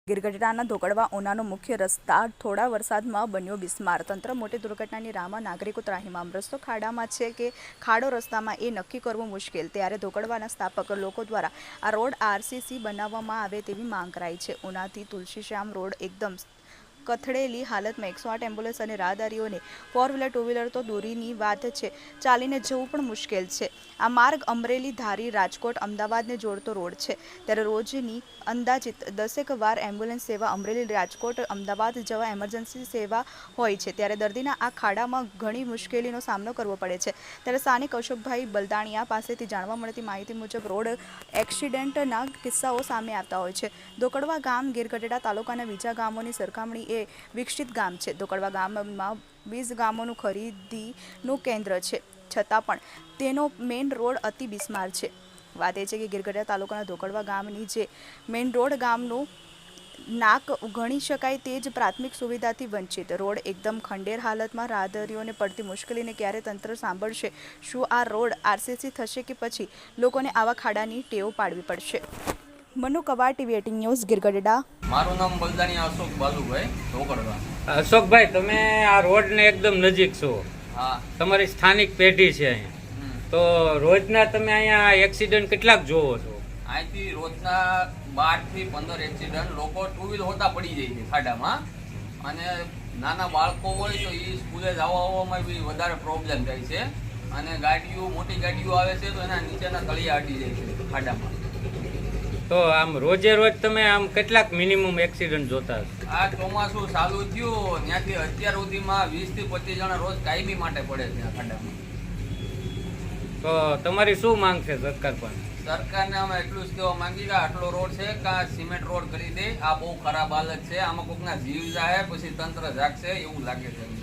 ગીરગઢડાના ધોકડવા ઉનાનો મુખ્ય રસ્તા થોડા વરસાદમાં બન્યો બિસ્માર. તંત્ર મોટી દુર્ઘટનાની રાહમાં, નાગરિકો ત્રાહિમામ. રસ્તો ખાડામાં છે કે ખાડો રસ્તામાં એ નક્કી કરવું મુશ્કેલ. ત્યારે ધોકડવાના સ્થાપક લોકો દ્વારા આ રોડ આરસીસી બનાવવામાં આવે તેવી માંગ કરાઈ છે. ઉનાથી તુલસીશ્યામ રોડ એકદમ કથળેલી હાલતમાં 108 એમ્બ્યુલન્સ અને રાહદારીઓને 4 વ્હીલર 2 વ્હીલર તો દૂરીની વાત છે, ચાલીને જવું પણ મુશ્કેલ છે. આ માર્ગ અમરેલી, ધારી, રાજકોટ, અમદાવાદને જોડતો રોડ છે. ત્યારે રોજની અંદાજિત 10 વાર એમ્બ્યુલન્સ સેવા અમરેલી, રાજકોટ, અમદાવાદ જવા એમરજન્સી સેવા હોય છે. ત્યારે દર્દીના આ ખાડામાં ઘણી મુશ્કેલીનો સામનો કરવો પડે છે. ત્યારે સ્થાનિક અશોકભાઈ બલદાણિયા પાસેથી જાણવા મળતી માહિતી મુજબ રોડ એક્સિડન્ટના કિસ્સાઓ સામે આવતા હોય છે. ધોકડવા ગામ ગીરગઢડા તાલુકાના બીજા ગામોની સરખામણી એ વિકસિત ગામ છે. ધોકડવા ગામમાં 20 ગામોનું ખરીદીનું કેન્દ્ર છે, છતાં પણ તેનો મેઇન રોડ અતિ બિસ્માર છે. વાત એ છે કે ગીરગઢડા તાલુકાના ધોકડવા ગામની જે મેઇન રોડ ગામનું નાક ગણી શકાય તે જ પ્રાથમિક સુવિધાથી વંચિત. રોડ એકદમ ખંડેર હાલતમાં, રાહદારીઓને પડતી મુશ્કેલીને ક્યારે તંત્ર સાંભળશે? શું આ રોડ આરસીસી થશે કે પછી લોકોને આવા ખાડાની ટેવ પાડવી પડશે? Manu Quad, TV 18 news, Gir Gadhada. મારું નામ બલદાણિયા અશોક બાલુભાઈ, ધોકડવા. અશોકભાઈ, તમે આ રોડને એકદમ નજીક છો. હા. તમારી સ્થાનિક પેઢી છે અહીંયા. તો રોજના તમે અહીંયા એક્સિડન્ટ કેટલાક જોવો છો? અહીંથી રોજના 12 થી 15 એક્સિડન્ટ. લોકો 2 વ્હીલર હોતા પડી જાય છે ખાડામાં, અને નાના બાળકો હોય તો એ સ્કૂલે જવામાં બી વધારે પ્રોબ્લેમ થાય છે. અને ગાડીઓ, મોટી ગાડીઓ આવે છે તો એના નીચેના તળિયા અડી જાય છે ખાડામાં. તો આમ રોજે રોજ તમે આમ કેટલાક મિનિમમ એક્સિડન્ટ જોતા હશો? આ ચોમાસું ચાલુ થયું ત્યાંથી અત્યાર સુધીમાં 20 થી 25 જણા રોજ કાયમી માટે પડે છે આ ખાડામાં. તો તમારી શું માંગ છે સરકાર પર? સરકારને અમે એટલું જ કહેવા માંગીએ કે આટલો રોડ છે કે સિમેન્ટ રોડ કરી દે. આ બહુ ખરાબ હાલત છે, આમાં કોઈકના જીવ જાય પછી તંત્ર જાગશે એવું લાગે છે.